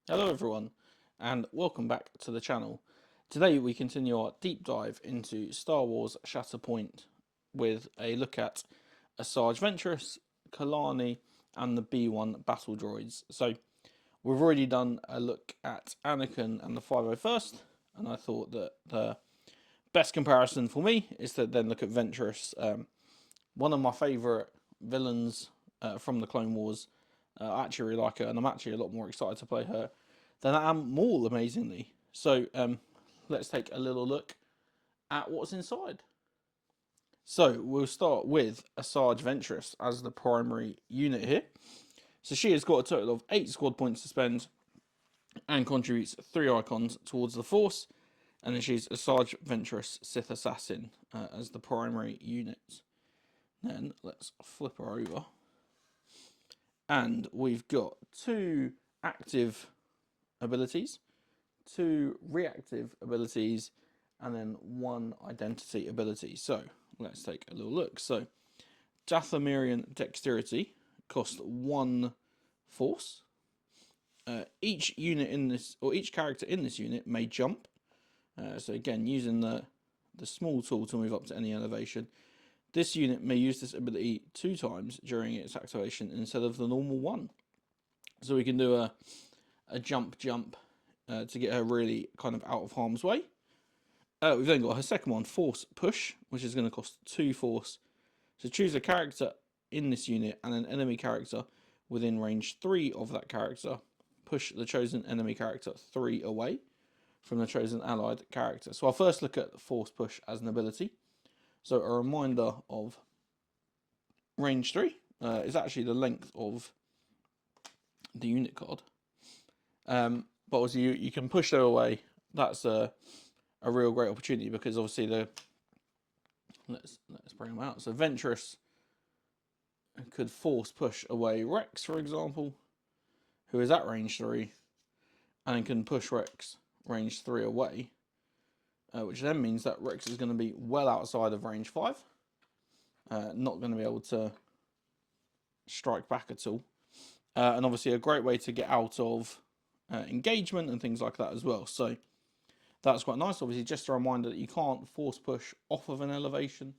Hello everyone, and welcome back to the channel. Today we continue our deep dive into Star Wars Shatterpoint with a look at Asajj Ventres, Kalani, and the B1 Battle Droids. So we've already done a look at Anakin and the 501st, and I thought that the best comparison for me is to then look at Ventress, one of my favourite villains from the Clone Wars. I actually really like her, and I'm actually a lot more excited to play her than I am Maul, amazingly. So let's take a little look at what's inside. So we'll start with Asajj Ventress as the primary unit here. So she has got a total of 8 squad points to spend and contributes 3 icons towards the Force. And then she's Asajj Ventress Sith Assassin as the primary unit. Then let's flip her over. And we've got 2 active abilities, 2 reactive abilities, and then 1 identity ability. So let's take a little look. So Dathomirian Dexterity costs 1 force. Each unit in this, or each character in this unit may jump. So again, using the small tool to move up to any elevation. This unit may use this ability 2 times during its activation instead of the normal 1. So we can do a jump to get her really kind of out of harm's way. We've then got her second one, Force Push, which is going to cost 2 force. So choose a character in this unit and an enemy character within range 3 of that character. Push the chosen enemy character 3 away from the chosen allied character. So I'll first look at Force Push as an ability. So a reminder of range 3 is actually the length of the unit card. But obviously you can push her away. That's a real great opportunity because obviously let's bring them out. So Ventress could force push away Rex, for example, who is at range 3, and can push Rex range 3 away, which then means that Rex is going to be well outside of range 5, not going to be able to strike back at all, and obviously a great way to get out of engagement and things like that as well. So that's quite nice. Obviously, just a reminder that you can't force push off of an elevation.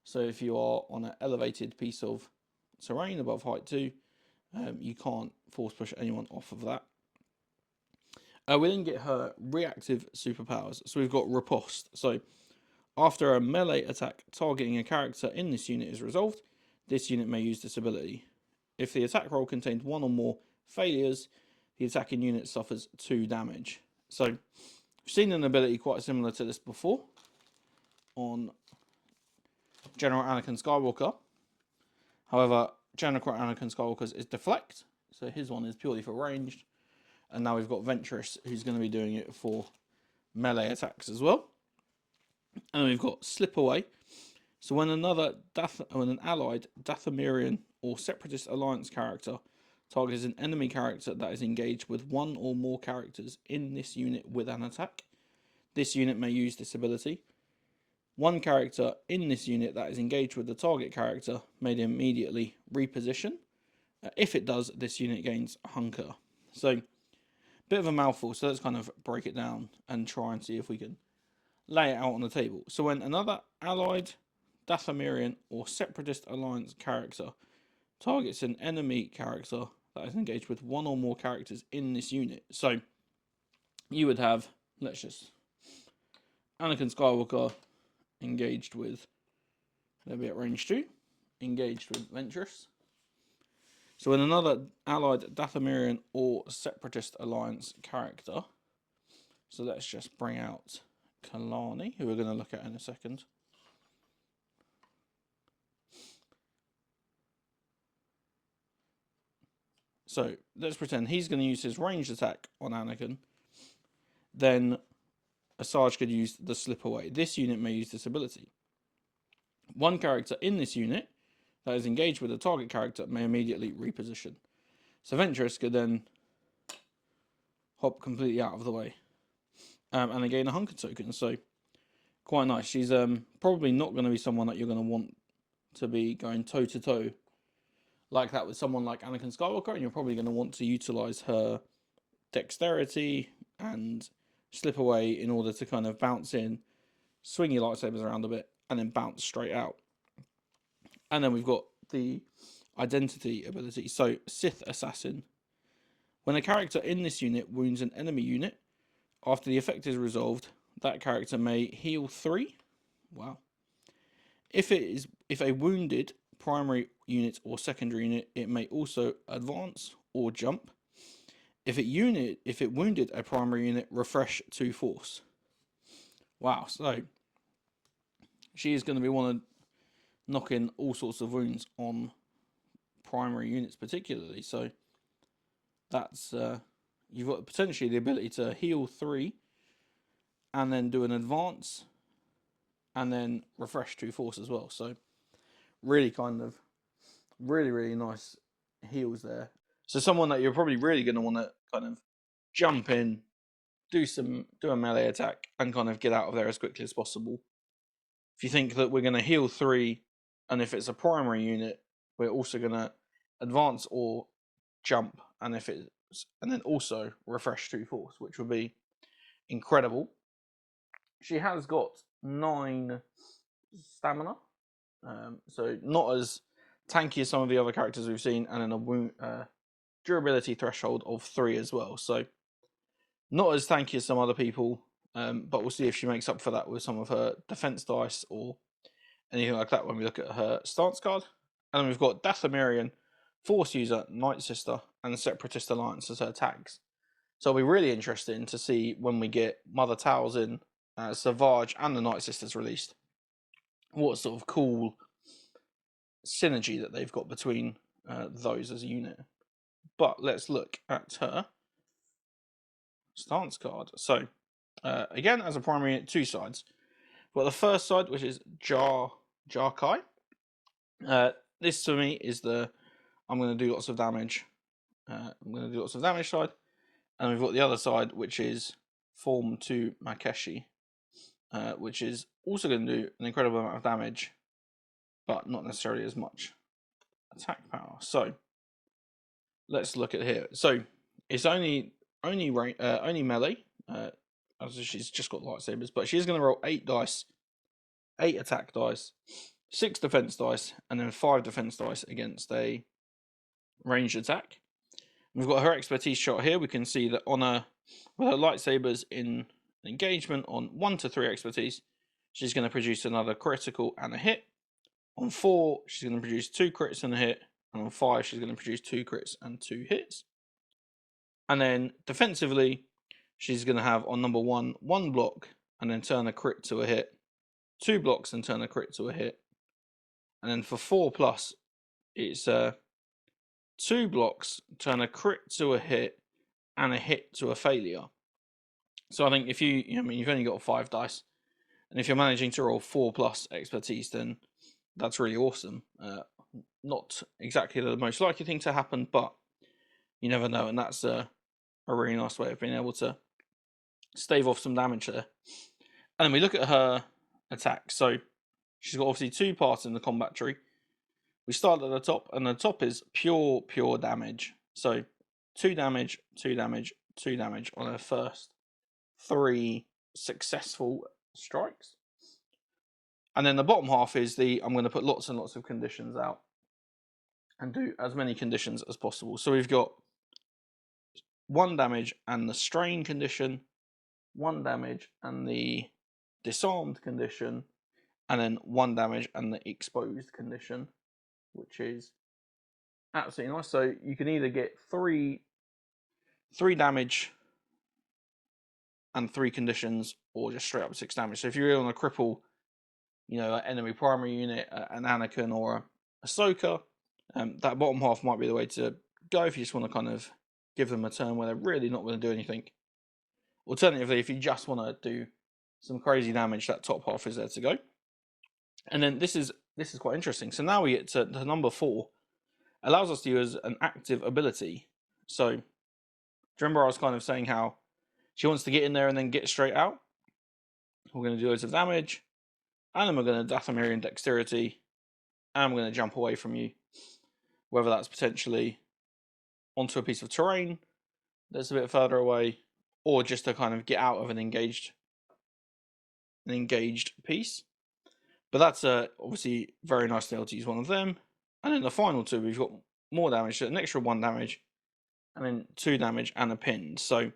So if you are on an elevated piece of terrain above height 2, you can't force push anyone off of that. We then get her reactive superpowers. So we've got Riposte. So after a melee attack targeting a character in this unit is resolved, this unit may use this ability. If the attack roll contained 1 or more failures, the attacking unit suffers 2 damage. So we've seen an ability quite similar to this before on General Anakin Skywalker. However, General Anakin Skywalker's is Deflect, so his one is purely for ranged. And now we've got Ventress, who's going to be doing it for melee attacks as well. And then we've got Slip Away. So when an allied Dathomirian or Separatist Alliance character targets an enemy character that is engaged with 1 or more characters in this unit with an attack, this unit may use this ability. 1 character in this unit that is engaged with the target character may immediately reposition. If it does, this unit gains Hunker. So, bit of a mouthful, so let's kind of break it down and try and see if we can lay it out on the table. So when another allied, Dathomirian, or Separatist Alliance character targets an enemy character that is engaged with 1 or more characters in this unit. So you would have, let's just, Anakin Skywalker engaged with, they'll be at range 2, engaged with Ventress. So when another allied Dathomirian or Separatist Alliance character, so let's just bring out Kalani, who we're going to look at in a second. So let's pretend he's going to use his ranged attack on Anakin. Then Asajj could use the Slip Away. This unit may use this ability. 1 character in this unit that is engaged with a target character may immediately reposition. So Ventress could then hop completely out of the way and then gain a Hunker token. So quite nice. She's probably not going to be someone that you're going to want to be going toe-to-toe like that with someone like Anakin Skywalker, and you're probably going to want to utilise her dexterity and slip away in order to kind of bounce in, swing your lightsabers around a bit, and then bounce straight out. And then we've got the identity ability. So, Sith Assassin. When a character in this unit wounds an enemy unit, after the effect is resolved, that character may heal 3. Wow. If a wounded primary unit or secondary unit, it may also advance or jump. If it wounded a primary unit, refresh to force. Wow, so she is going to be one of knocking all sorts of wounds on primary units particularly. So that's you've got potentially the ability to heal 3 and then do an advance and then refresh to force as well. So really kind of really nice heals there. So someone that you're probably really going to want to kind of jump in, do a melee attack, and kind of get out of there as quickly as possible. If you think that we're going to heal 3, and if it's a primary unit, we're also going to advance or jump, and then also refresh to force, which would be incredible. She has got 9 stamina, so not as tanky as some of the other characters we've seen, and then a durability threshold of 3 as well. So not as tanky as some other people, but we'll see if she makes up for that with some of her defense dice or anything like that when we look at her stance card. And then we've got Dathomirian, Force User, Night Sister, and Separatist Alliance as her tags. So it'll be really interesting to see when we get Mother Talzin, Savage, and the Night Sisters released, what sort of cool synergy that they've got between those as a unit. But let's look at her stance card. So again, as a primary unit, 2 sides. Well, the first side, which is Jarkai. This to me is the I'm going to do lots of damage. I'm going to do lots of damage side, and we've got the other side, which is Form 2 Makeshi, which is also going to do an incredible amount of damage, but not necessarily as much attack power. So let's look at here. So it's only melee. As she's just got lightsabers, but she's going to roll 8 dice, 8 attack dice, 6 defense dice, and then 5 defense dice against a ranged attack. We've got her expertise shot here. We can see that with her lightsabers in engagement on 1 to 3 expertise, she's going to produce another critical and a hit. On 4, she's going to produce 2 crits and a hit, and on 5, she's going to produce 2 crits and 2 hits. And then defensively, she's going to have on number 1, 1 block, and then turn a crit to a hit, 2 blocks and turn a crit to a hit. And then for 4+, it's 2 blocks, turn a crit to a hit, and a hit to a failure. So I think if you've only got 5 dice, and if you're managing to roll 4+ expertise, then that's really awesome. Not exactly the most likely thing to happen, but you never know, and that's a really nice way of being able to stave off some damage there. And then we look at her attack. So she's got obviously 2 parts in the combat tree. We start at the top, and the top is pure damage. So 2 damage, 2 damage, 2 damage on her first 3 successful strikes. And then the bottom half is I'm going to put lots and lots of conditions out and do as many conditions as possible. So we've got 1 damage and the strain condition, 1 damage and the disarmed condition, and then 1 damage and the exposed condition, which is absolutely nice. So you can either get 3 damage and 3 conditions, or just straight up 6 damage. So if you're really on a cripple, an enemy primary unit, an Anakin or a Ahsoka, that bottom half might be the way to go if you just want to kind of give them a turn where they're really not going to do anything. Alternatively, if you just want to do some crazy damage, that top half is there to go. And then this is quite interesting. So now we get to the number 4. Allows us to use an active ability. So do you remember I was kind of saying how she wants to get in there and then get straight out? We're going to do loads of damage, and then we're going to Dathomirian dexterity, and we're going to jump away from you, whether that's potentially onto a piece of terrain that's a bit further away, or just to kind of get out of an engaged piece. But that's obviously very nice to be able to use one of them. And then the final two, we've got more damage, so an extra 1 damage, and then 2 damage and a pin. So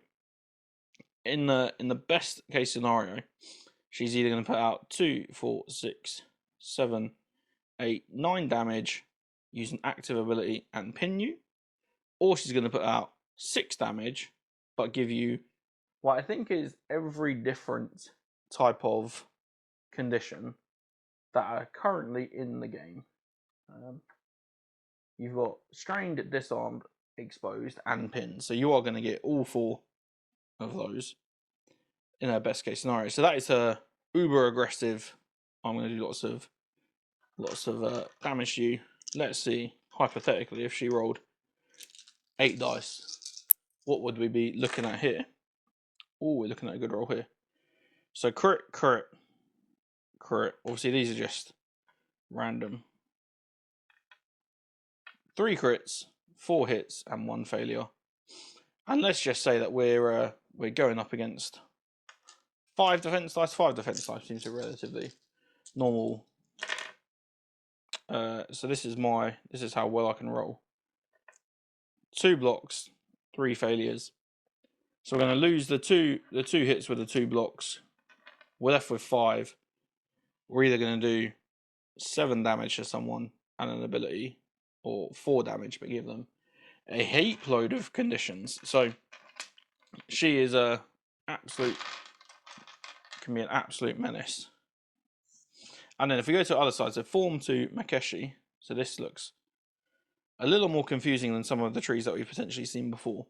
in the best case scenario, she's either going to put out 2, 4, 6, 7, 8, 9 damage, use an active ability and pin you, or she's going to put out 6 damage, but give you what I think is every different type of condition that are currently in the game. You've got strained, disarmed, exposed, and pinned. So you are going to get all 4 of those in her best case scenario. So that is her uber aggressive. I'm going to do lots of damage to you. Let's see, hypothetically, if she rolled 8 dice, what would we be looking at here? Oh, we're looking at a good roll here. So crit, crit, crit. Obviously, these are just random. 3 crits, 4 hits, and 1 failure. And let's just say that we're going up against 5 defense dice. 5 defense dice seems a relatively normal. So this is how well I can roll. 2 blocks, 3 failures. So we're going to lose the two hits with the 2 blocks. We're left with 5. We're either going to do 7 damage to someone and an ability, or 4 damage, but give them a heap load of conditions. So she is can be an absolute menace. And then if we go to the other side, so form to Makeshi, so this looks a little more confusing than some of the trees that we've potentially seen before.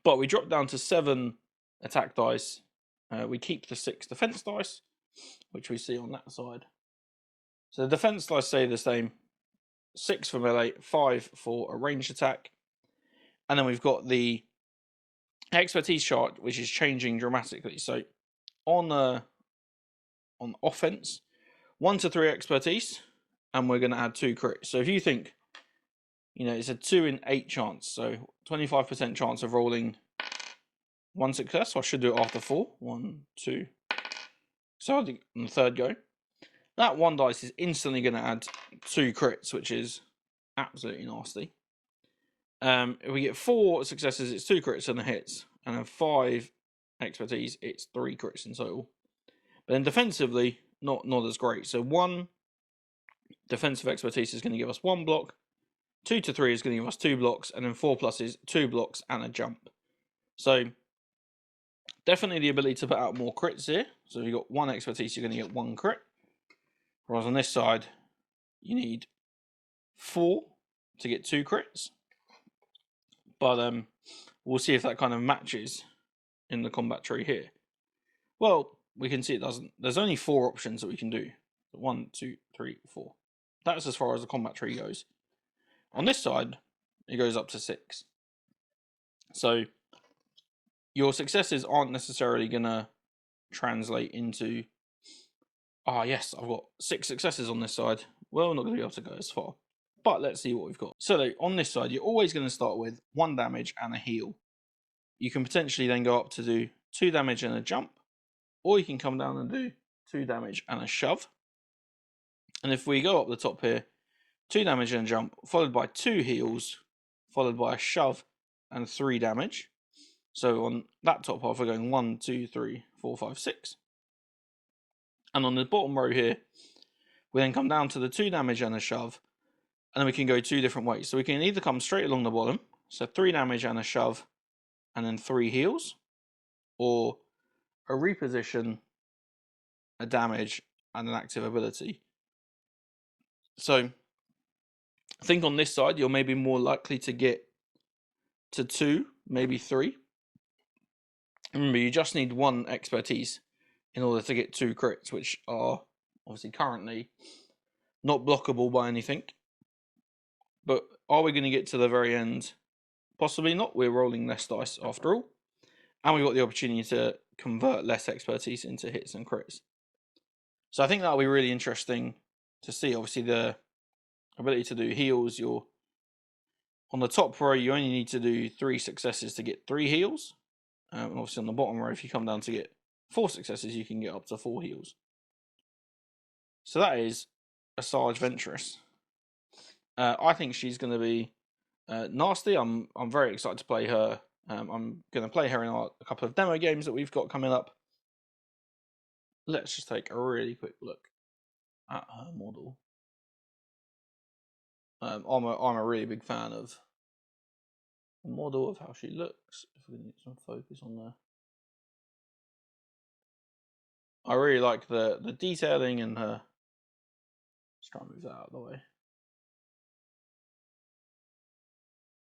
But we drop down to 7 attack dice. We keep the 6 defense dice, which we see on that side. So the defense dice stay the same. 6 for melee, 5 for a ranged attack. And then we've got the expertise chart, which is changing dramatically. So on offense, 1 to 3 expertise, and we're going to add 2 crits. So if you think, it's a 2 in 8 chance, so 25% chance of rolling 1 success. So I should do it after 4. 1, 2. So I think on the third go, that 1 dice is instantly going to add 2 crits, which is absolutely nasty. If we get 4 successes, it's 2 crits and the hits, and then 5 expertise, it's 3 crits in total. But then defensively, not as great. So 1 defensive expertise is going to give us 1 block, 2 to 3 is going to give us 2 blocks, and then 4 plus is 2 blocks and a jump. So definitely the ability to put out more crits here. So if you've got 1 expertise, you're going to get 1 crit. Whereas on this side, you need 4 to get 2 crits. But we'll see if that kind of matches in the combat tree here. Well, we can see it doesn't. There's only 4 options that we can do. 1, 2, 3, 4. That's as far as the combat tree goes. On this side, it goes up to 6. So your successes aren't necessarily going to translate into, yes, I've got 6 successes on this side. Well, we're not going to be able to go as far. But let's see what we've got. So on this side, you're always going to start with 1 damage and a heal. You can potentially then go up to do 2 damage and a jump, or you can come down and do 2 damage and a shove. And if we go up the top here, 2 damage and a jump, followed by 2 heals, followed by a shove and 3 damage. So on that top half, we're going 1, 2, 3, 4, 5, 6. And on the bottom row here, we then come down to the 2 damage and a shove, and then we can go 2 different ways. So we can either come straight along the bottom, so 3 damage and a shove, and then 3 heals, or a reposition, a damage, and an active ability. So I think on this side, you're maybe more likely to get to 2, maybe 3. Remember, you just need 1 expertise in order to get 2 crits, which are obviously currently not blockable by anything. But are we going to get to the very end? Possibly not. We're rolling less dice after all. And we've got the opportunity to convert less expertise into hits and crits. So I think that'll be really interesting to see. Obviously, the ability to do heals, you're On the top row, you only need to do 3 successes to get 3 heals. And obviously on the bottom row, if you come down to get 4 successes, you can get up to 4 heals. So that is Asajj Ventress. I think she's going to be nasty. I'm very excited to play her. I'm going to play her in a couple of demo games that we've got coming up. Let's just take a really quick look at her model. I'm a really big fan of the model, of how she looks. If we can get some focus on there. I really like the detailing and her. Let's try and move that out of the way.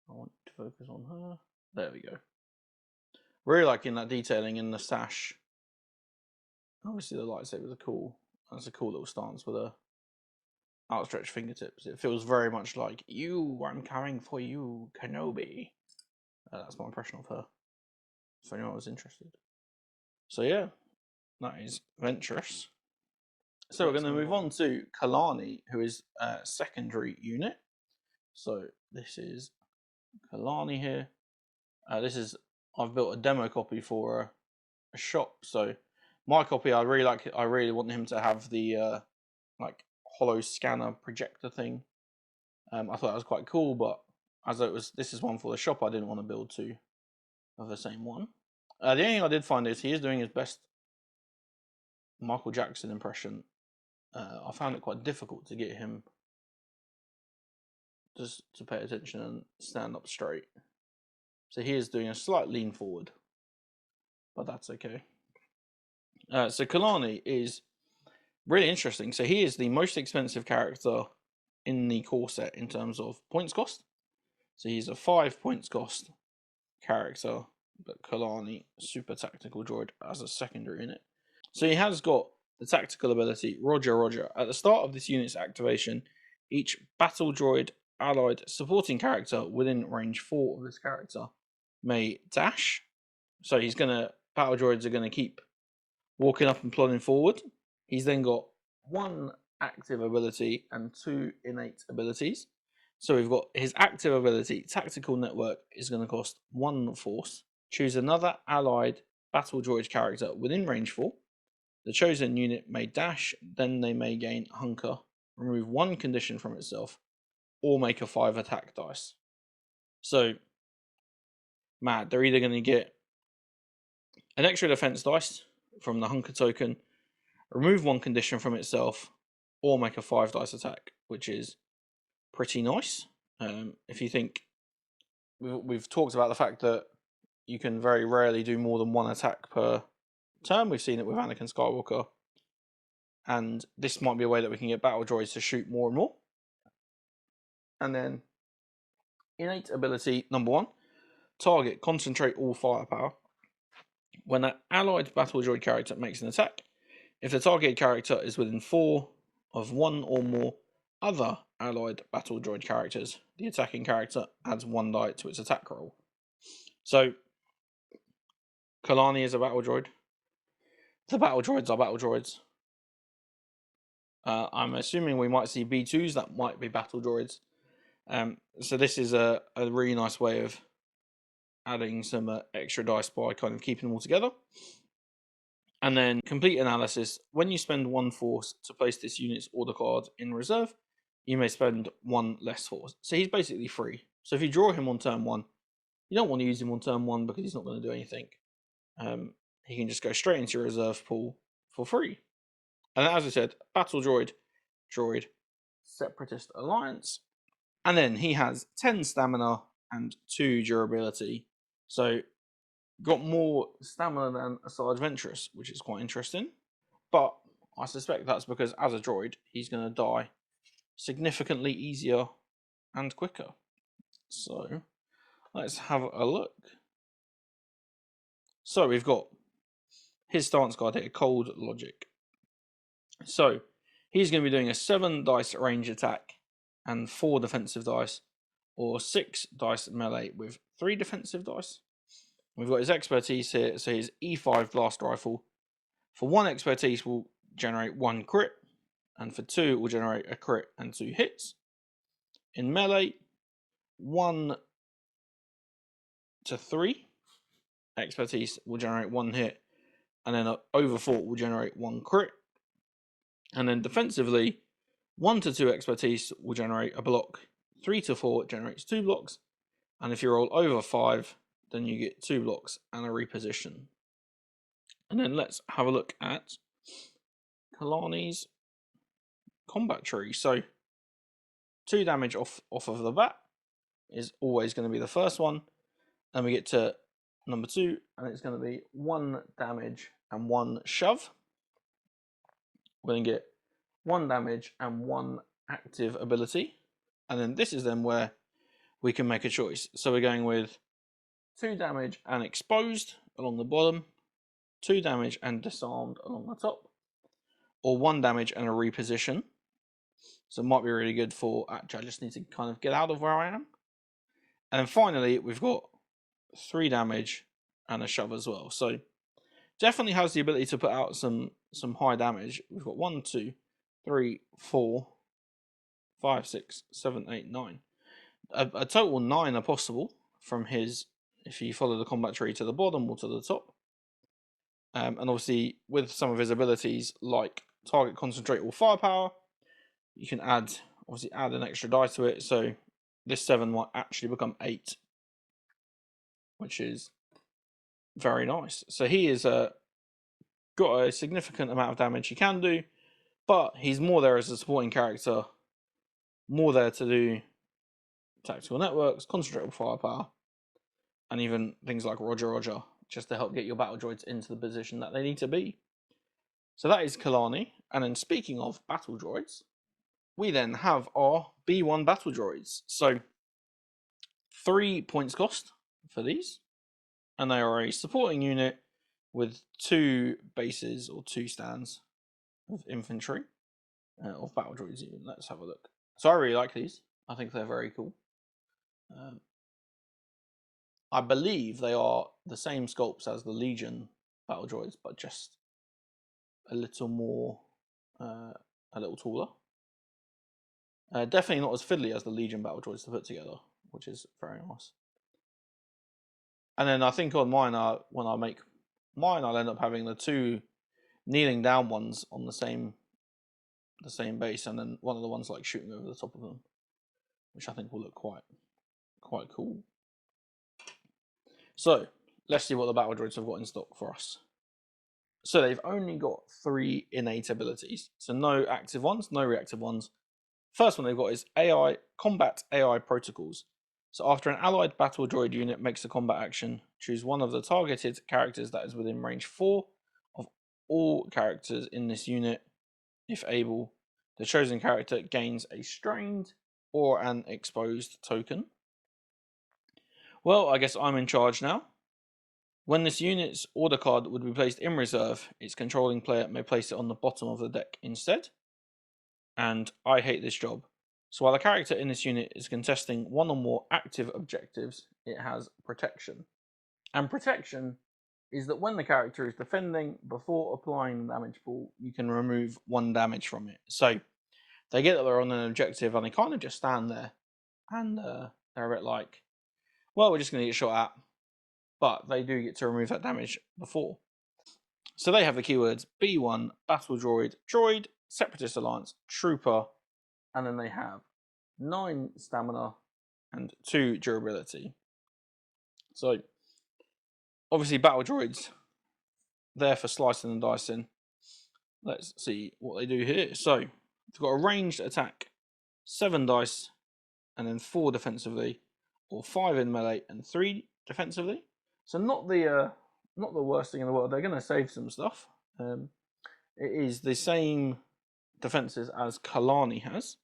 I want to focus on her. There we go. Really liking that detailing in the sash. Obviously the lightsabers are cool. That's a cool little stance with her outstretched fingertips. It feels very much like, you, I'm coming for you, Kenobi. That's my impression of her, if anyone was interested. So yeah, that is Ventress. So we're going to move on to Kalani, who is a secondary unit. So this is Kalani here. I've built a demo copy for a shop. So my copy, I really like it. I really want him to have the like hollow scanner projector thing. I thought that was quite cool, but as this is one for the shop, I didn't want to build 2 of the same one. The only thing I did find is he is doing his best Michael Jackson impression. I found it quite difficult to get him just to pay attention and stand up straight. So he is doing a slight lean forward, but that's okay. So Kalani is really interesting. So he is the most expensive character in the core set in terms of points cost. So he's a 5 points cost character, but Kalani, super tactical droid, as a secondary unit. So he has got the tactical ability, Roger Roger. At the start of this unit's activation, each battle droid allied supporting character within range 4 of this character may dash. So battle droids are gonna keep walking up and plodding forward. He's then got 1 active ability and 2 innate abilities. So we've got his active ability, Tactical Network, is going to cost 1 force. Choose another allied battle droid character within range 4. The chosen unit may dash, then they may gain Hunker, remove 1 condition from itself, or make a 5 attack dice. So, mad. They're either going to get an extra defense dice from the Hunker token, remove 1 condition from itself, or make a 5 dice attack, which is pretty nice. If you think, we've talked about the fact that you can very rarely do more than 1 attack per turn. We've seen it with Anakin Skywalker, and this might be a way that we can get battle droids to shoot more and more. And then innate ability number 1, target, concentrate all firepower. When an allied battle droid character makes an attack, if the target character is within 4 of 1 or more other allied battle droid characters, the attacking character adds 1 die to its attack roll. So Kalani is a battle droid. The battle droids are battle droids. I'm assuming we might see B2s that might be battle droids. So this is a really nice way of adding some extra dice by kind of keeping them all together. And then complete analysis. When you spend 1 force to place this unit's order card in reserve, you may spend 1 less force. So he's basically free. So if you draw him on turn 1, you don't want to use him on turn 1 because he's not going to do anything. He can just go straight into your reserve pool for free. And as I said, battle droid, Separatist Alliance. And then he has 10 stamina and 2 durability. So got more stamina than Asajj Ventres, which is quite interesting. But I suspect that's because as a droid, he's going to die significantly easier and quicker. So let's have a look. So we've got his stance card here, Cold Logic. So he's going to be doing a 7 dice range attack and 4 defensive dice, or 6 dice melee with 3 defensive dice. We've got his expertise here, so his E5 blast rifle. For 1 expertise will generate 1 crit, and for 2 it will generate a crit and 2 hits. In melee, 1 to 3 expertise will generate 1 hit, and then over 4 will generate 1 crit. And then defensively, 1 to 2 expertise will generate a block, 3 to 4 generates 2 blocks, and if you roll over 5, then you get 2 blocks and a reposition. And then let's have a look at Kalani's combat tree. So 2 damage off of the bat is always going to be the first one. Then we get to number 2, and it's going to be 1 damage and 1 shove. We're going to get 1 damage and 1 active ability. And then this is then where we can make a choice. So we're going with 2 damage and exposed along the bottom, 2 damage and disarmed along the top, or 1 damage and a reposition. So it might be really good for, actually I just need to kind of get out of where I am. And then finally we've got 3 damage and a shove as well. So definitely has the ability to put out some high damage. We've got 1, 2, 3, 4, 5, 6, 7, 8, 9. A total 9 are possible from his, if you follow the combat tree to the bottom or to the top. And obviously with some of his abilities like target, concentrate, or firepower, you can add an extra die to it. So this 7 might actually become 8, which is very nice. So he is got a significant amount of damage he can do, but he's more there as a supporting character, more there to do tactical networks, concentrate with firepower, and even things like Roger, just to help get your battle droids into the position that they need to be. So that is Kalani. And then speaking of battle droids, we then have our B1 battle droids. So 3 points cost for these, and they are a supporting unit with 2 bases or 2 stands of infantry, of battle droids even. Let's have a look. So I really like these. I think they're very cool. I believe they are the same sculpts as the Legion battle droids, but just a little more, a little taller. Definitely not as fiddly as the Legion battle droids to put together, which is very nice. And then I think on mine, when I make mine, I'll end up having the 2 kneeling down ones on the same base, and then one of the ones like shooting over the top of them, which I think will look quite cool. So let's see what the battle droids have got in stock for us. So they've only got 3 innate abilities, so no active ones, no reactive ones. First one they've got is AI Combat AI Protocols. So after an allied battle droid unit makes a combat action, choose one of the targeted characters that is within range 4 of all characters in this unit. If able, the chosen character gains a strained or an exposed token. Well, I guess I'm in charge now. When this unit's order card would be placed in reserve, its controlling player may place it on the bottom of the deck instead. And I hate this job. So while a character in this unit is contesting 1 or more active objectives, it has protection. And protection is that when the character is defending, before applying the damage pool, you can remove 1 damage from it. So they get that they're on an objective and they kind of just stand there, and they're a bit like, well, we're just going to get shot at. But they do get to remove that damage before. So they have the keywords B1, Battle Droid, Droid, Separatist Alliance, Trooper, and then they have 9 stamina and 2 durability. So obviously Battle Droids, there for slicing and dicing. Let's see what they do here. So they've got a ranged attack, 7 dice, and then 4 defensively, or 5 in melee and 3 defensively. So not the worst thing in the world. They're going to save some stuff. It is the same defenses as Kalani has.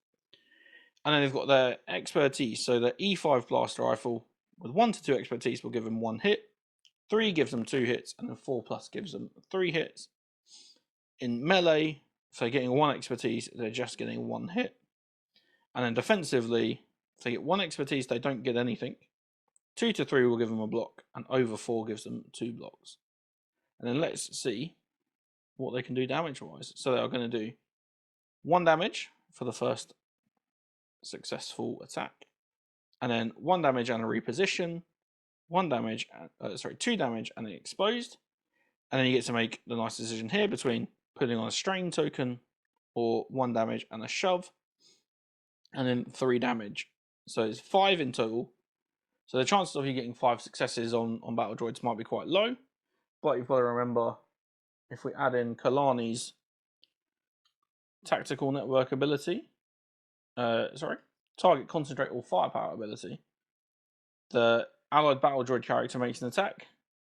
And then they've got their expertise. So their E5 blaster rifle with 1 to 2 expertise will give them 1 hit. 3 gives them 2 hits, and then 4 plus gives them 3 hits. In melee, if they're getting 1 expertise, they're just getting 1 hit. And then defensively, if they get 1 expertise, they don't get anything. 2 to 3 will give them a block, and over 4 gives them 2 blocks. And then let's see what they can do damage-wise. So they are going to do 1 damage for the first successful attack. and then 1 damage and a reposition, 1 damage, 2 damage and an exposed. And then you get to make the nice decision here between putting on a strain token or 1 damage and a shove, and then 3 damage. So it's 5 in total. So the chances of you getting 5 successes on Battle Droids might be quite low, but you've got to remember, if we add in Kalani's tactical network ability, target concentrate all firepower ability, the allied Battle Droid character makes an attack.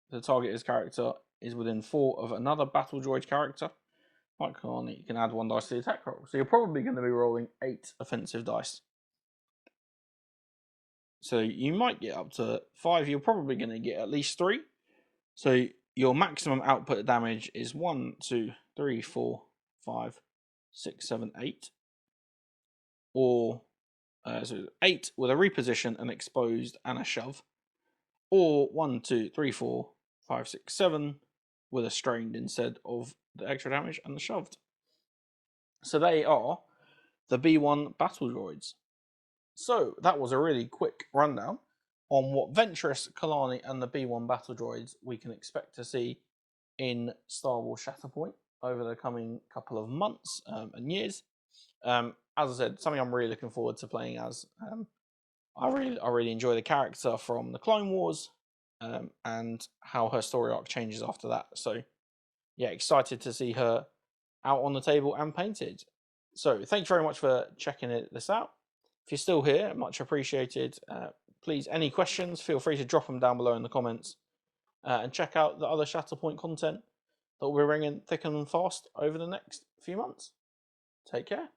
The target's character is within 4 of another Battle Droid character. Like Kalani, you can add 1 dice to the attack roll. So you're probably going to be rolling 8 offensive dice. So you might get up to 5. You're probably going to get at least 3. So your maximum output damage is 1, 2, 3, 4, 5, 6, 7, 8. Or so 8 with a reposition, an exposed, and a shove. Or 1, 2, 3, 4, 5, 6, 7 with a strained instead of the extra damage and the shoved. So they are the B1 Battle Droids. So that was a really quick rundown on what Ventress, Kalani, and the B1 Battle Droids we can expect to see in Star Wars Shatterpoint over the coming couple of months and years. As I said, something I'm really looking forward to playing as. I really enjoy the character from the Clone Wars and how her story arc changes after that. So yeah, excited to see her out on the table and painted. So thank you very much for checking this out. If you're still here, much appreciated. Please, any questions, feel free to drop them down below in the comments. And check out the other Shatterpoint content that we're bringing thick and fast over the next few months. Take care.